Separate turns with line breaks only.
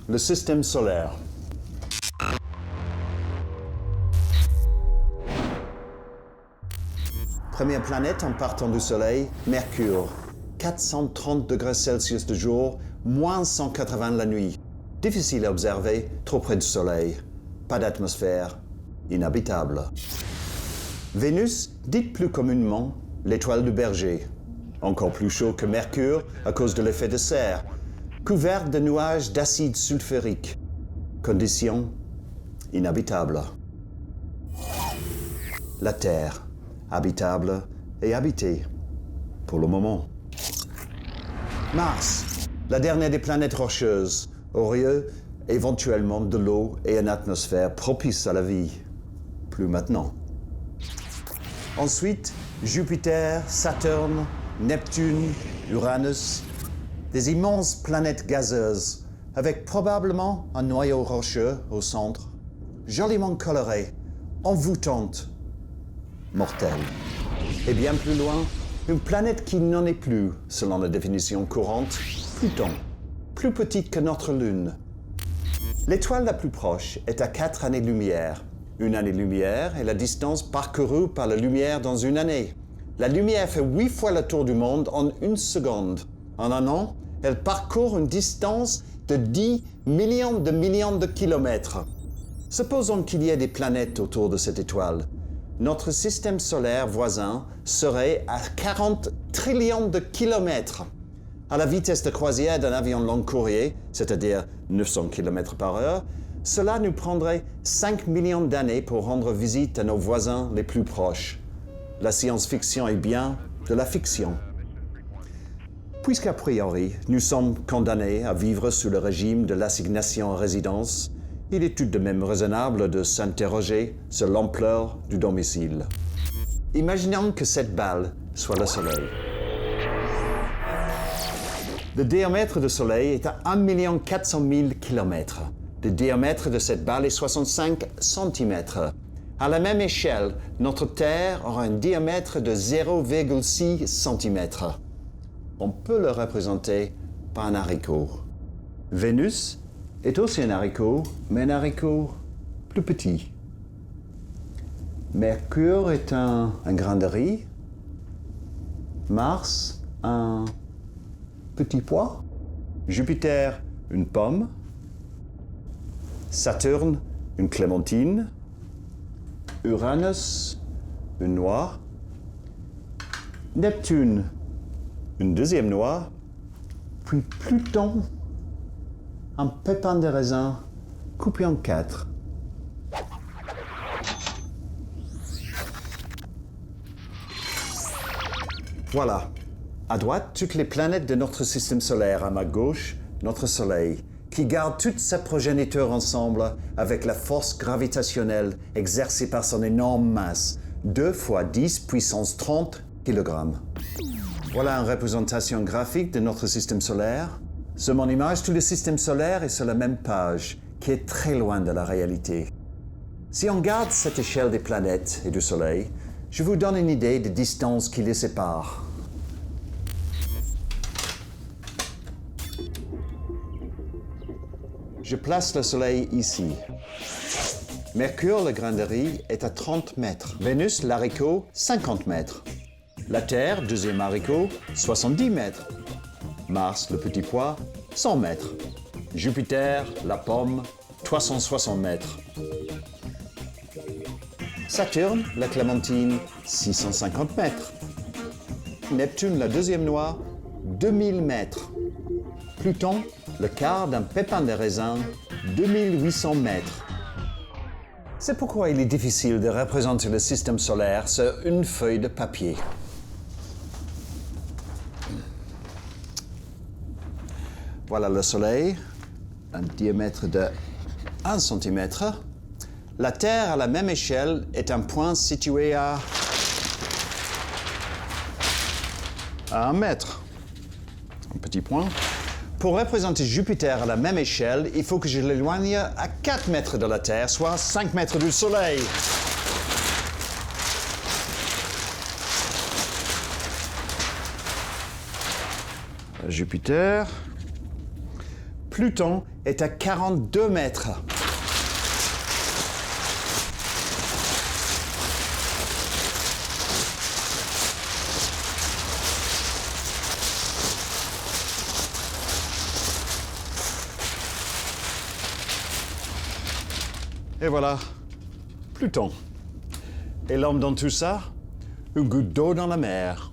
le système solaire. Première planète en partant du Soleil, Mercure. 430 degrés Celsius de jour, moins 180 la nuit. Difficile à observer, trop près du Soleil. Pas d'atmosphère, inhabitable. Vénus, dite plus communément l'étoile du berger. Encore plus chaud que Mercure à cause de l'effet de serre. Couverte de nuages d'acide sulfurique. Conditions inhabitables. La Terre, habitable et habitée, pour le moment. Mars, la dernière des planètes rocheuses, aurait éventuellement de l'eau et une atmosphère propice à la vie. Plus maintenant. Ensuite, Jupiter, Saturne, Neptune, Uranus, des immenses planètes gazeuses, avec probablement un noyau rocheux au centre, joliment coloré, envoûtante, mortelle. Et bien plus loin, une planète qui n'en est plus, selon la définition courante, Pluton, plus petite que notre Lune. L'étoile la plus proche est à 4 années-lumière. Une année-lumière est la distance parcourue par la lumière dans une année. La lumière fait 8 fois le tour du monde en 1 seconde. En un an, elle parcourt une distance de 10 millions de kilomètres. Supposons qu'il y ait des planètes autour de cette étoile. Notre système solaire voisin serait à 40 trillions de kilomètres. À la vitesse de croisière d'un avion long courrier, c'est-à-dire 900 km par heure, cela nous prendrait 5 millions d'années pour rendre visite à nos voisins les plus proches. La science-fiction est bien de la fiction. Puisqu'a priori, nous sommes condamnés à vivre sous le régime de l'assignation à résidence, il est tout de même raisonnable de s'interroger sur l'ampleur du domicile. Imaginons que cette balle soit le Soleil. Le diamètre du Soleil est à 1 400 000 km. Le diamètre de cette balle est 65 cm. À la même échelle, notre Terre aura un diamètre de 0,6 cm. On peut le représenter par un haricot. Vénus est aussi un haricot, mais un haricot plus petit. Mercure est un grain de riz. Mars, un petit pois. Jupiter, une pomme. Saturne, une clémentine. Uranus, une noix. Neptune, une deuxième noix. Puis Pluton, un pépin de raisin coupé en 4. Voilà. À droite, toutes les planètes de notre système solaire. À ma gauche, notre Soleil, qui garde toute sa progéniture ensemble avec la force gravitationnelle exercée par son énorme masse, 2 fois 10 puissance 30 kg. Voilà une représentation graphique de notre système solaire. Sur mon image, tout le système solaire est sur la même page, qui est très loin de la réalité. Si on garde cette échelle des planètes et du Soleil, je vous donne une idée des distances qui les séparent. Je place le Soleil ici. Mercure, le grain de riz, est à 30 mètres. Vénus, l'haricot, 50 mètres. La Terre, deuxième haricot, 70 mètres. Mars, le petit pois, 100 mètres. Jupiter, la pomme, 360 mètres. Saturne, la clémentine, 650 mètres. Neptune, la deuxième noix, 2000 mètres. Pluton, le quart d'un pépin de raisin, 2800 mètres. C'est pourquoi il est difficile de représenter le système solaire sur une feuille de papier. Voilà le Soleil, un diamètre de 1 cm. La Terre, à la même échelle, est un point situé à 1 mètre. Un petit point. Pour représenter Jupiter à la même échelle, il faut que je l'éloigne à 4 mètres de la Terre, soit 5 mètres du Soleil. Jupiter. Pluton est à 42 mètres. Et voilà, Pluton. Et l'homme dans tout ça, une goutte d'eau dans la mer.